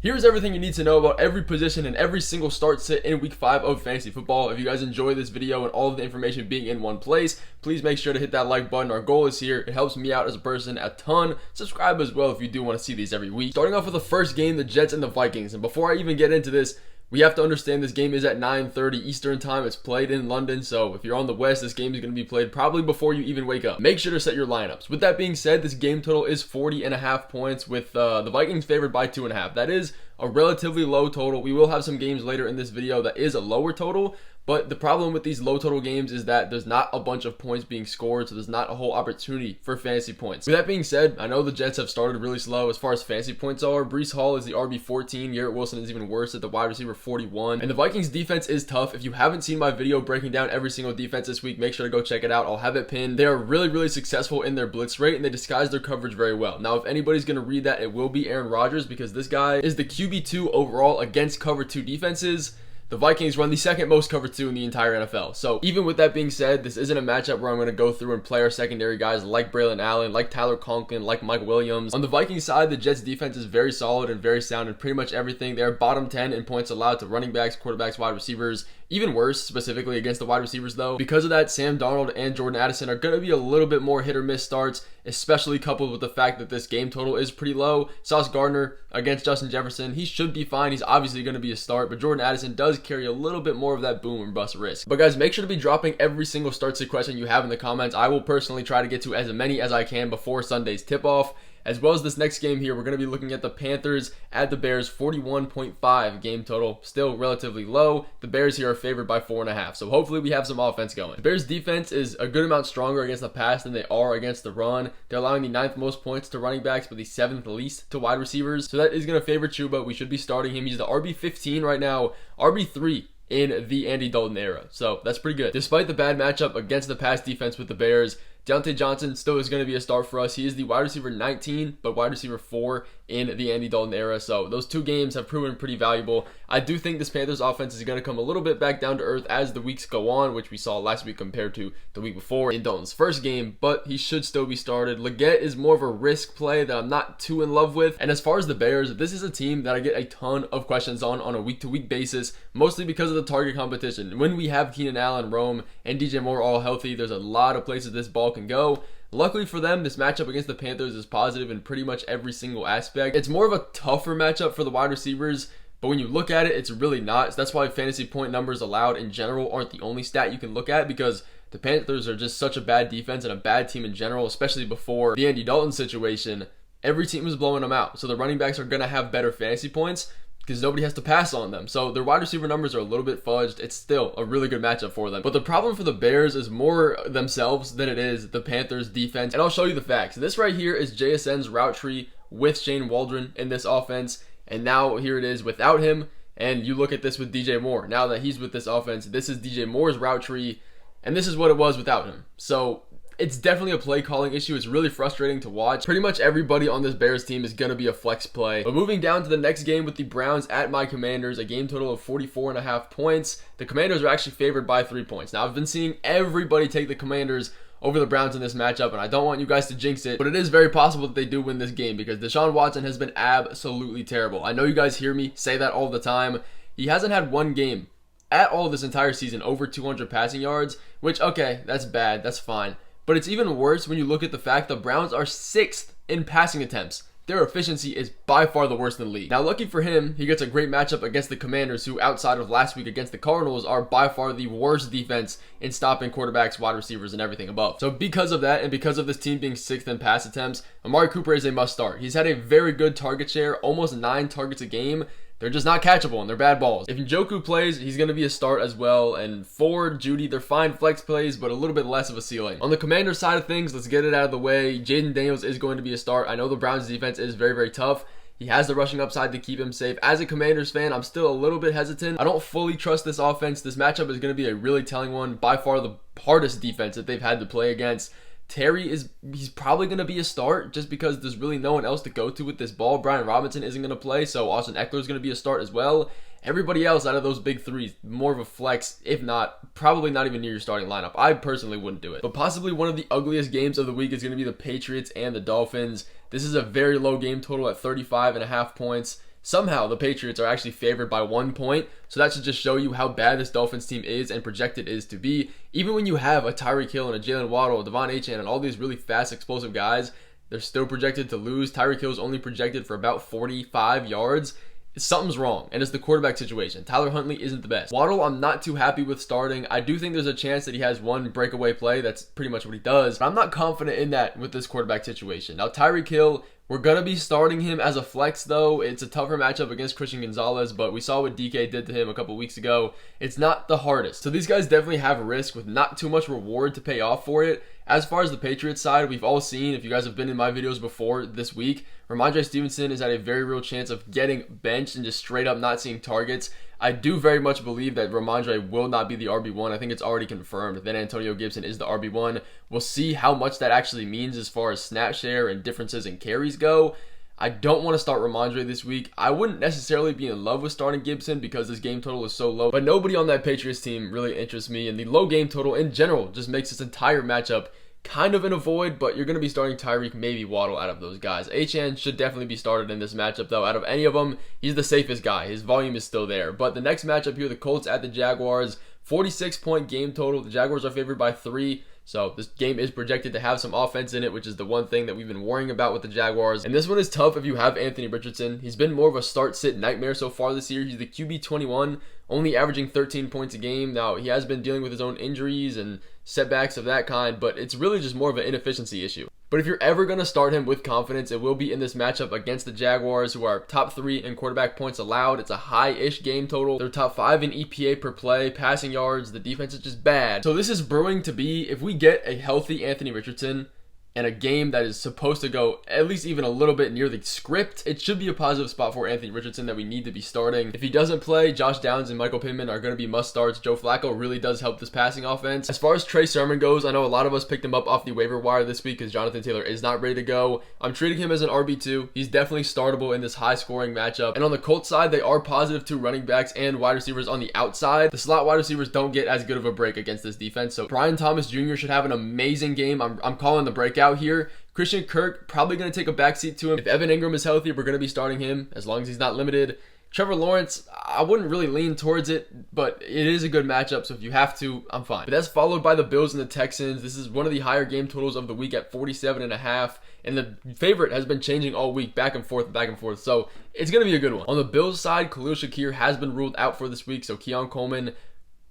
Here's everything you need to know about every position and every single start sit in week 5 of fantasy football. If you guys enjoy this video and all of the information being in one place, please make sure to hit that like button. Our goal is here. It helps me out as a person a ton. Subscribe as well if you do want to see these every week. Starting off with the first game, the Jets and the Vikings. And before I even get into this, we have to understand this game is at 9:30 Eastern time. It's played in London, so if you're on the West, this game is going to be played probably before you even wake up. Make sure to set your lineups. With that being said, this game total is 40.5 points with the Vikings favored by 2.5. That is a relatively low total. We will have some games later in this video that is a lower total, but the problem with these low total games is that there's not a bunch of points being scored, so there's not a whole opportunity for fantasy points. With that being said, I know the Jets have started really slow as far as fantasy points are. Breece Hall is the RB14, Garrett Wilson is even worse at the wide receiver 41, and the Vikings defense is tough. If you haven't seen my video breaking down every single defense this week, make sure to go check it out. I'll have it pinned. They are really successful in their blitz rate, and they disguise their coverage very well. Now, if anybody's going to read that, it will be Aaron Rodgers, because this guy is the QB2 overall against cover 2 defenses. The Vikings run the second most cover 2 in the entire NFL. So even with that being said, this isn't a matchup where I'm going to go through and play our secondary guys like Braylon Allen, like Tyler Conklin, like Mike Williams. On the Vikings side, the Jets defense is very solid and very sound in pretty much everything. They are bottom 10 in points allowed to running backs, quarterbacks, wide receivers. Even worse, specifically against the wide receivers though. Because of that, Sam Darnold and Jordan Addison are going to be a little bit more hit or miss starts, especially coupled with the fact that this game total is pretty low. Sauce Gardner against Justin Jefferson, he should be fine. He's obviously going to be a start, but Jordan Addison does carry a little bit more of that boom and bust risk. But guys, make sure to be dropping every single start sit question you have in the comments. I will personally try to get to as many as I can before Sunday's tip-off. As well as this next game here, we're going to be looking at the Panthers at the Bears, 41.5 game total, still relatively low. The Bears here are favored by 4.5, so hopefully we have some offense going. The Bears defense is a good amount stronger against the pass than they are against the run. They're allowing the 9th most points to running backs, but the 7th least to wide receivers. So that is going to favor Chuba. We should be starting him. He's the RB15 right now, RB3 in the Andy Dalton era. So that's pretty good. Despite the bad matchup against the pass defense with the Bears, Deontay Johnson still is going to be a start for us. He is the wide receiver 19, but wide receiver 4 in the Andy Dalton era. So those two games have proven pretty valuable. I do think this Panthers offense is going to come a little bit back down to earth as the weeks go on, which we saw last week compared to the week before in Dalton's first game, but he should still be started. Leggett is more of a risk play that I'm not too in love with. And as far as the Bears, this is a team that I get a ton of questions on a week-to-week basis, mostly because of the target competition. When we have Keenan Allen, Rome, and DJ Moore all healthy, there's a lot of places this ball can go. Luckily for them, this matchup against the Panthers is positive in pretty much every single aspect. It's more of a tougher matchup for the wide receivers, but when you look at it, it's really not. So that's why fantasy point numbers allowed in general aren't the only stat you can look at, because the Panthers are just such a bad defense and a bad team in general, especially before the Andy Dalton situation. Every team was blowing them out, so the running backs are going to have better fantasy points because nobody has to pass on them. So their wide receiver numbers are a little bit fudged. It's still a really good matchup for them. But the problem for the Bears is more themselves than it is the Panthers defense. And I'll show you the facts. This right here is JSN's route tree with Shane Waldron in this offense. And now here it is without him. And you look at this with DJ Moore. Now that he's with this offense, this is DJ Moore's route tree. And this is what it was without him. So it's definitely a play calling issue. It's really frustrating to watch. Pretty much everybody on this Bears team is going to be a flex play. But moving down to the next game with the Browns at my Commanders, a game total of 44.5 points. The Commanders are actually favored by 3 points. Now, I've been seeing everybody take the Commanders over the Browns in this matchup, and I don't want you guys to jinx it, but it is very possible that they do win this game because Deshaun Watson has been absolutely terrible. I know you guys hear me say that all the time. He hasn't had one game at all this entire season over 200 passing yards, which, okay, that's bad. That's fine. But it's even worse when you look at the fact the Browns are 6th in passing attempts. Their efficiency is by far the worst in the league. Now, lucky for him, he gets a great matchup against the Commanders, who outside of last week against the Cardinals are by far the worst defense in stopping quarterbacks, wide receivers, and everything above. So because of that, and because of this team being 6th in pass attempts, Amari Cooper is a must start. He's had a very good target share, almost 9 targets a game. They're just not catchable, and they're bad balls. If Njoku plays, he's going to be a start as well. And Ford, Judy, they're fine flex plays, but a little bit less of a ceiling. On the Commander side of things, let's get it out of the way. Jaden Daniels is going to be a start. I know the Browns defense is very tough. He has the rushing upside to keep him safe. As a Commanders fan, I'm still a little bit hesitant. I don't fully trust this offense. This matchup is going to be a really telling one. By far the hardest defense that they've had to play against. Terry he's probably going to be a start just because there's really no one else to go to with this ball. Brian Robinson isn't going to play, so Austin Eckler is going to be a start as well. Everybody else out of those big three, more of a flex, if not, probably not even near your starting lineup. I personally wouldn't do it. But possibly one of the ugliest games of the week is going to be the Patriots and the Dolphins. This is a very low game total at 35.5 points. Somehow the Patriots are actually favored by 1 point, so that should just show you how bad this Dolphins team is and projected is to be. Even when you have a Tyreek Hill and a Jalen Waddle, Devon Achane, and all these really fast, explosive guys, they're still projected to lose. Tyreek Hill is only projected for about 45 yards. Something's wrong, and it's the quarterback situation. Tyler Huntley isn't the best. Waddle, I'm not too happy with starting. I do think there's a chance that he has one breakaway play. That's pretty much what he does, but I'm not confident in that with this quarterback situation. Now, Tyreek Hill, we're going to be starting him as a flex, though. It's a tougher matchup against Christian Gonzalez, but we saw what DK did to him a couple weeks ago. It's not the hardest. So these guys definitely have a risk with not too much reward to pay off for it. As far as the Patriots side, we've all seen, if you guys have been in my videos before this week, Ramondre Stevenson is at a very real chance of getting benched and just straight up not seeing targets. I do very much believe that Ramondre will not be the RB1. I think it's already confirmed. Then Antonio Gibson is the RB1. We'll see how much that actually means as far as snap share and differences in carries go. I don't want to start Ramondre this week. I wouldn't necessarily be in love with starting Gibson because this game total is so low, but nobody on that Patriots team really interests me, and the low game total in general just makes this entire matchup kind of in a void, but you're going to be starting Tyreek, maybe Waddle out of those guys. Achane should definitely be started in this matchup, though. Out of any of them, he's the safest guy. His volume is still there. But the next matchup here, the Colts at the Jaguars, 46-point game total. The Jaguars are favored by 3. So this game is projected to have some offense in it, which is the one thing that we've been worrying about with the Jaguars. And this one is tough if you have Anthony Richardson. He's been more of a start-sit nightmare so far this year. He's the QB 21, only averaging 13 points a game. Now, he has been dealing with his own injuries and setbacks of that kind, but it's really just more of an inefficiency issue. But if you're ever going to start him with confidence, it will be in this matchup against the Jaguars, who are top 3 in quarterback points allowed. It's a high-ish game total. They're top 5 in EPA per play, passing yards. The defense is just bad. So this is brewing to be, if we get a healthy Anthony Richardson and a game that is supposed to go at least even a little bit near the script, it should be a positive spot for Anthony Richardson that we need to be starting. If he doesn't play, Josh Downs and Michael Pittman are going to be must starts. Joe Flacco really does help this passing offense. As far as Trey Sermon goes, I know a lot of us picked him up off the waiver wire this week because Jonathan Taylor is not ready to go. I'm treating him as an RB2. He's definitely startable in this high scoring matchup. And on the Colts side, they are positive 2 running backs and wide receivers on the outside. The slot wide receivers don't get as good of a break against this defense. So Brian Thomas Jr. should have an amazing game. I'm calling the breakout here. Christian Kirk, probably going to take a backseat to him. If Evan Ingram is healthy, we're going to be starting him as long as he's not limited. Trevor Lawrence, I wouldn't really lean towards it, but it is a good matchup, so if you have to, I'm fine. But that's followed by the Bills and the Texans. This is one of the higher game totals of the week at 47.5, and the favorite has been changing all week, back and forth, so it's going to be a good one. On the Bills side, Khalil Shakir has been ruled out for this week, so Keon Coleman,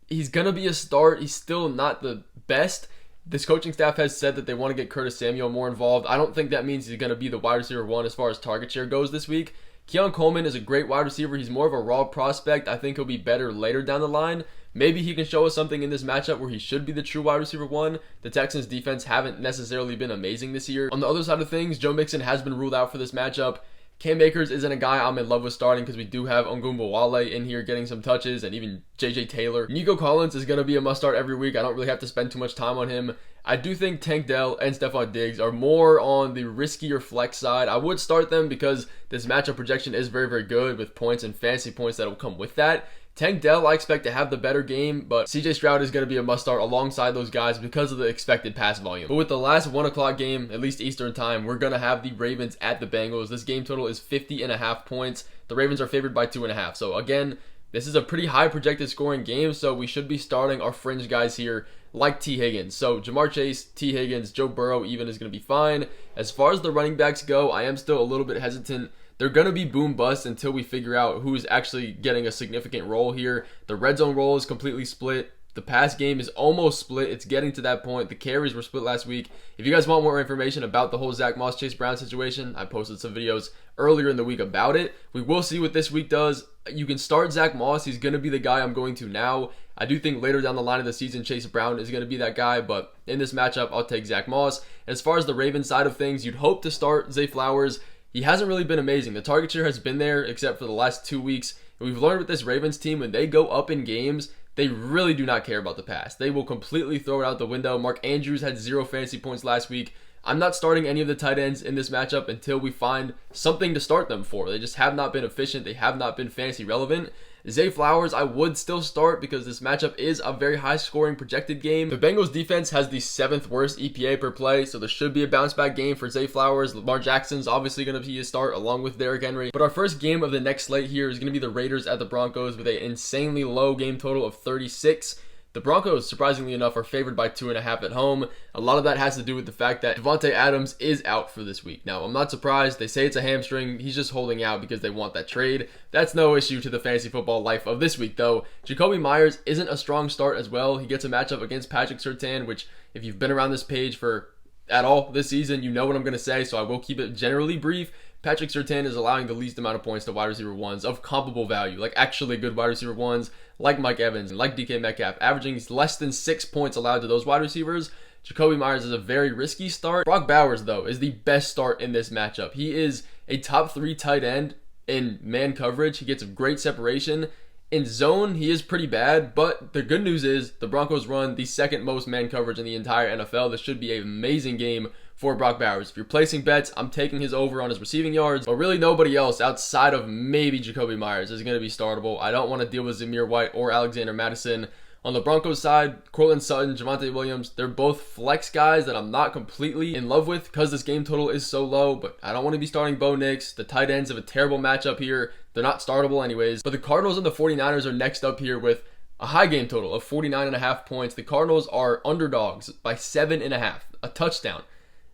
he's going to be a start. He's still not the best. This coaching staff has said that they want to get Curtis Samuel more involved. I don't think that means he's going to be the wide receiver 1 as far as target share goes this week. Keon Coleman is a great wide receiver. He's more of a raw prospect. I think he'll be better later down the line. Maybe he can show us something in this matchup where he should be the true wide receiver 1. The Texans defense haven't necessarily been amazing this year. On the other side of things, Joe Mixon has been ruled out for this matchup. Cam Akers isn't a guy I'm in love with starting because we do have Ongumbawale in here getting some touches, and even JJ Taylor. Nico Collins is going to be a must start every week. I don't really have to spend too much time on him. I do think Tank Dell and Stephon Diggs are more on the riskier flex side. I would start them because this matchup projection is very, very good with points and fantasy points that will come with that. Tank Dell, I expect to have the better game, but CJ Stroud is going to be a must-start alongside those guys because of the expected pass volume. But with the last 1 o'clock game, at least Eastern time, we're going to have the Ravens at the Bengals. This game total is 50.5 points. The Ravens are favored by 2.5. So again, this is a pretty high projected scoring game, so we should be starting our fringe guys here like T. Higgins. So Jamar Chase, T. Higgins, Joe Burrow even is going to be fine. As far as the running backs go, I am still a little bit hesitant. They're going to be boom bust until we figure out who's actually getting a significant role here. The red zone role is completely split. The pass game is almost split. It's getting to that point. The carries were split last week. If you guys want more information about the whole Zach Moss, Chase Brown situation, I posted some videos earlier in the week about it. We will see what this week does. You can start Zach Moss. He's going to be the guy I'm going to now. I do think later down the line of the season, Chase Brown is going to be that guy, but in this matchup, I'll take Zach Moss. As far as the Ravens side of things, you'd hope to start Zay Flowers. He hasn't really been amazing. The target share has been there except for the last 2 weeks. And we've learned with this Ravens team, when they go up in games, they really do not care about the pass. They will completely throw it out the window. Mark Andrews had 0 fantasy points last week. I'm not starting any of the tight ends in this matchup until we find something to start them for. They just have not been efficient. They have not been fantasy relevant. Zay Flowers, I would still start because this matchup is a very high-scoring projected game. The Bengals defense has the 7th worst EPA per play, so there should be a bounce-back game for Zay Flowers. Lamar Jackson's obviously going to be a start along with Derrick Henry. But our first game of the next slate here is going to be the Raiders at the Broncos with an insanely low game total of 36. The Broncos, surprisingly enough, are favored by 2.5 at home. A lot of that has to do with the fact that Devontae Adams is out for this week. Now, I'm not surprised. They say it's a hamstring. He's just holding out because they want that trade. That's no issue to the fantasy football life of this week, though. Jacoby Myers isn't a strong start as well. He gets a matchup against Patrick Surtain, which, if you've been around this page for at all this season, you know what I'm going to say, so I will keep it generally brief. Patrick Surtain is allowing the least amount of points to wide receiver ones of comparable value, like actually good wide receiver ones, like Mike Evans and like DK Metcalf, averaging less than 6 points allowed to those wide receivers. Jacoby Myers is a very risky start. Brock Bowers, though, is the best start in this matchup. He is a top 3 tight end in man coverage. He gets a great separation. In zone, he is pretty bad, but the good news is the Broncos run the 2nd most man coverage in the entire NFL. This should be an amazing game for Brock Bowers. If you're placing bets, I'm taking his over on his receiving yards, but really nobody else outside of maybe Jacoby Myers is going to be startable. I don't want to deal with Zamir White or Alexander Mattison. On the Broncos side, Courtland Sutton, Javonte Williams, they're both flex guys that I'm not completely in love with because this game total is so low, but I don't want to be starting Bo Nix. The tight ends have a terrible matchup here. They're not startable anyways, but the Cardinals and the 49ers are next up here with a high game total of 49.5 points. The Cardinals are underdogs by 7.5, a touchdown.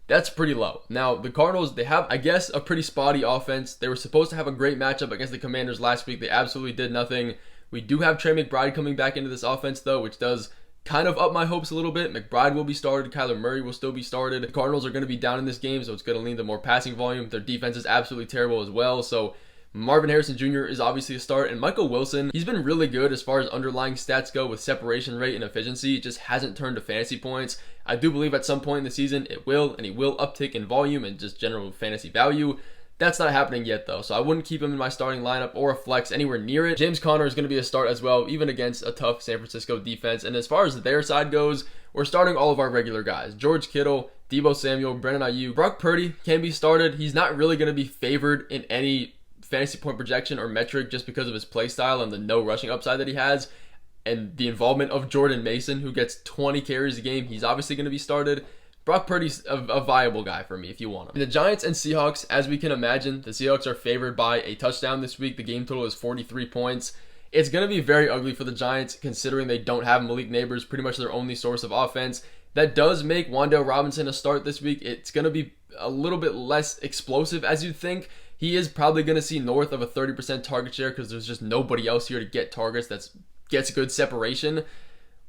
That's pretty low. Now, the Cardinals, they have, I guess, a pretty spotty offense. They were supposed to have a great matchup against the Commanders last week. They absolutely did nothing. We do have Trey McBride coming back into this offense, though, which does kind of up my hopes a little bit. McBride will be started. Kyler Murray will still be started. The Cardinals are going to be down in this game, so it's going to lean to more passing volume. Their defense is absolutely terrible as well, so Marvin Harrison Jr. is obviously a start, and Michael Wilson, he's been really good as far as underlying stats go with separation rate and efficiency. It just hasn't turned to fantasy points. I do believe at some point in the season it will, and he will uptick in volume and just general fantasy value. That's not happening yet, though, so I wouldn't keep him in my starting lineup or a flex anywhere near it. James Conner is going to be a start as well, even against a tough San Francisco defense. And as far as their side goes, we're starting all of our regular guys. George Kittle, Deebo Samuel, Brandon Ayuk. Brock Purdy can be started. He's not really going to be favored in any fantasy point projection or metric just because of his play style and the no rushing upside that he has. And the involvement of Jordan Mason, who gets 20 carries a game. He's obviously going to be started. Brock Purdy's a viable guy for me if you want him. The Giants and Seahawks, as we can imagine, the Seahawks are favored by a touchdown this week. The game total is 43 points. It's going to be very ugly for the Giants considering they don't have Malik Nabers, pretty much their only source of offense. That does make Wan'Dale Robinson a start this week. It's going to be a little bit less explosive as you'd think. He is probably going to see north of a 30% target share because there's just nobody else here to get targets that gets good separation.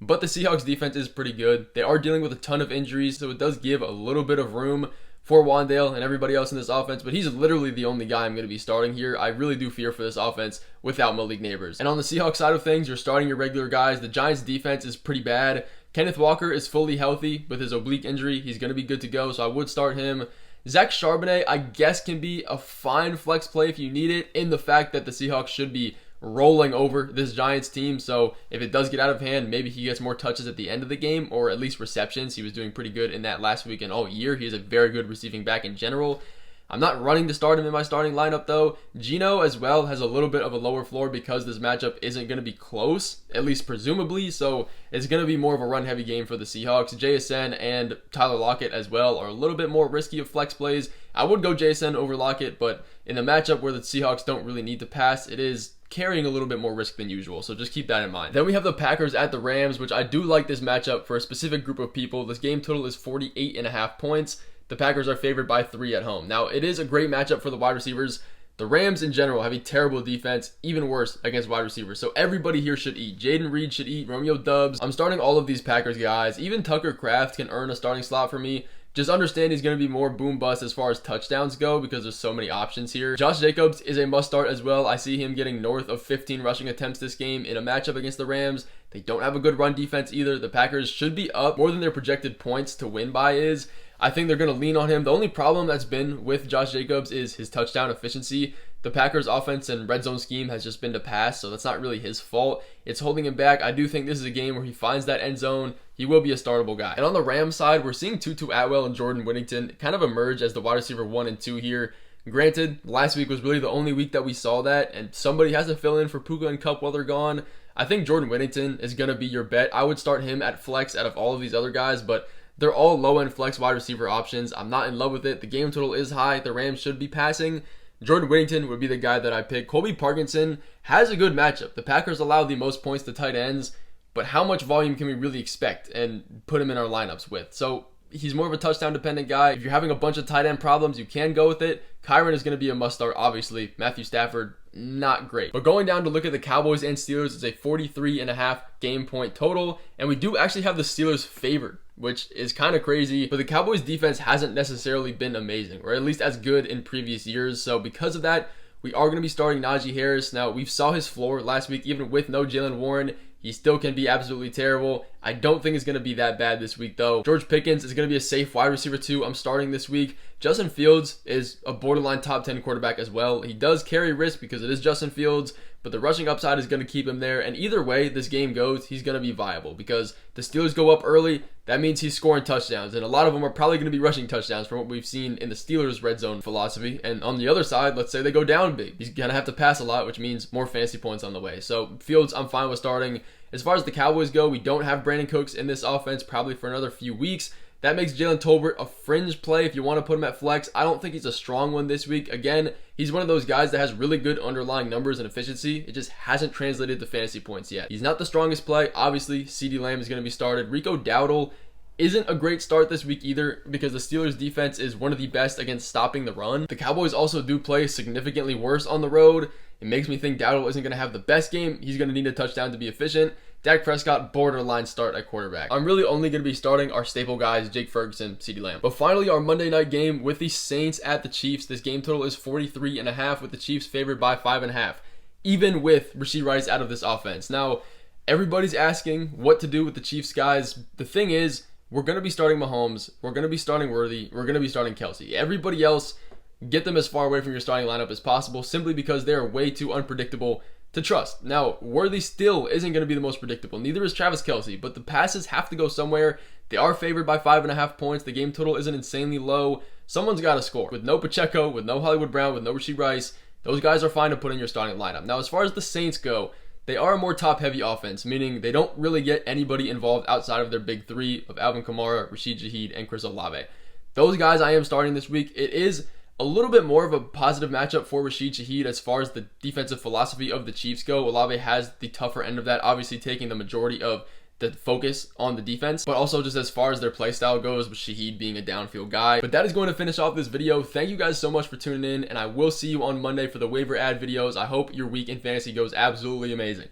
But the Seahawks defense is pretty good. They are dealing with a ton of injuries, so it does give a little bit of room for Wan'Dale and everybody else in this offense, but he's literally the only guy I'm going to be starting here. I really do fear for this offense without Malik Nabers. And on the Seahawks side of things, you're starting your regular guys. The Giants defense is pretty bad. Kenneth Walker is fully healthy with his oblique injury. He's going to be good to go, so I would start him. Zach Charbonnet, I guess, can be a fine flex play if you need it, in the fact that the Seahawks should be rolling over this Giants team. So if it does get out of hand, maybe he gets more touches at the end of the game, or at least receptions. He was doing pretty good in that last week and all year. He is a very good receiving back in general. I'm not running to start him in my starting lineup, though. Geno as well has a little bit of a lower floor because this matchup isn't going to be close, at least presumably. So it's going to be more of a run-heavy game for the Seahawks. JSN and Tyler Lockett as well are a little bit more risky of flex plays. I would go JSN over Lockett, but in a matchup where the Seahawks don't really need to pass, it is carrying a little bit more risk than usual, so just keep that in mind. Then we have the Packers at the Rams, which I do like this matchup for a specific group of people. This game total is 48.5 points. The Packers are favored by 3 at home. Now, it is a great matchup for the wide receivers. The Rams in general have a terrible defense, even worse against wide receivers. So everybody here should eat. Jaden Reed should eat. Romeo Doubs. I'm starting all of these Packers guys. Even Tucker Kraft can earn a starting slot for me. Just understand he's going to be more boom bust as far as touchdowns go because there's so many options here. Josh Jacobs is a must start as well. I see him getting north of 15 rushing attempts this game in a matchup against the Rams. They don't have a good run defense either. The Packers should be up more than their projected points to win by is. I think they're going to lean on him. The only problem that's been with Josh Jacobs is his touchdown efficiency. The Packers' offense and red zone scheme has just been to pass, so that's not really his fault. It's holding him back. I do think this is a game where he finds that end zone. He will be a startable guy. And on the Rams side, we're seeing Tutu Atwell and Jordan Whittington kind of emerge as the wide receiver 1 and 2 here. Granted, last week was really the only week that we saw that, and somebody has to fill in for Puka and Kupp while they're gone. I think Jordan Whittington is going to be your bet. I would start him at flex out of all of these other guys, but they're all low-end flex wide receiver options. I'm not in love with it. The game total is high. The Rams should be passing. Jordan Whittington would be the guy that I pick. Colby Parkinson has a good matchup. The Packers allow the most points to tight ends, but how much volume can we really expect and put him in our lineups with? So he's more of a touchdown-dependent guy. If you're having a bunch of tight end problems, you can go with it. Kyren is going to be a must-start, obviously. Matthew Stafford, not great. But going down to look at the Cowboys and Steelers, it's a 43.5 game point total, and we do actually have the Steelers favored, which is kind of crazy. But the Cowboys defense hasn't necessarily been amazing, or at least as good in previous years. So because of that, we are going to be starting Najee Harris. Now, we saw his floor last week, even with no Jaylen Warren. He still can be absolutely terrible. I don't think it's going to be that bad this week, though. George Pickens is going to be a safe wide receiver, too. I'm starting this week. Justin Fields is a borderline top 10 quarterback as well. He does carry risk because it is Justin Fields, but the rushing upside is going to keep him there. And either way this game goes, he's going to be viable because the Steelers go up early. That means he's scoring touchdowns, and a lot of them are probably going to be rushing touchdowns from what we've seen in the Steelers' red zone philosophy. And on the other side, let's say they go down big. He's going to have to pass a lot, which means more fantasy points on the way. So Fields, I'm fine with starting. As far as the Cowboys go, we don't have Brandon Cooks in this offense probably for another few weeks. That makes Jalen Tolbert a fringe play if you want to put him at flex. I don't think he's a strong one this week. Again, he's one of those guys that has really good underlying numbers and efficiency. It just hasn't translated to fantasy points yet. He's not the strongest play. Obviously, CeeDee Lamb is going to be started. Rico Dowdle isn't a great start this week either because the Steelers defense is one of the best against stopping the run. The Cowboys also do play significantly worse on the road. It makes me think Dowdle isn't going to have the best game. He's going to need a touchdown to be efficient. Dak Prescott, borderline start at quarterback. I'm really only going to be starting our staple guys, Jake Ferguson, CeeDee Lamb. But finally, our Monday night game with the Saints at the Chiefs. This game total is 43.5 with the Chiefs favored by 5.5, even with Rashee Rice out of this offense. Now, everybody's asking what to do with the Chiefs guys. The thing is, we're going to be starting Mahomes. We're going to be starting Worthy. We're going to be starting Kelsey. Everybody else, get them as far away from your starting lineup as possible simply because they're way too unpredictable to trust. Now, Worthy still isn't going to be the most predictable. Neither is Travis Kelsey, but the passes have to go somewhere. They are favored by 5.5 points. The game total isn't insanely low. Someone's got to score. With no Pacheco, with no Hollywood Brown, with no Rashee Rice, those guys are fine to put in your starting lineup. Now, as far as the Saints go, they are a more top-heavy offense, meaning they don't really get anybody involved outside of their big three of Alvin Kamara, Rashid Shaheed, and Chris Olave. Those guys I am starting this week. It is a little bit more of a positive matchup for Rashid Shaheed as far as the defensive philosophy of the Chiefs go. Olave has the tougher end of that, obviously taking the majority of the focus on the defense, but also just as far as their play style goes with Shaheed being a downfield guy. But that is going to finish off this video. Thank you guys so much for tuning in, and I will see you on Monday for the waiver ad videos. I hope your week in fantasy goes absolutely amazing.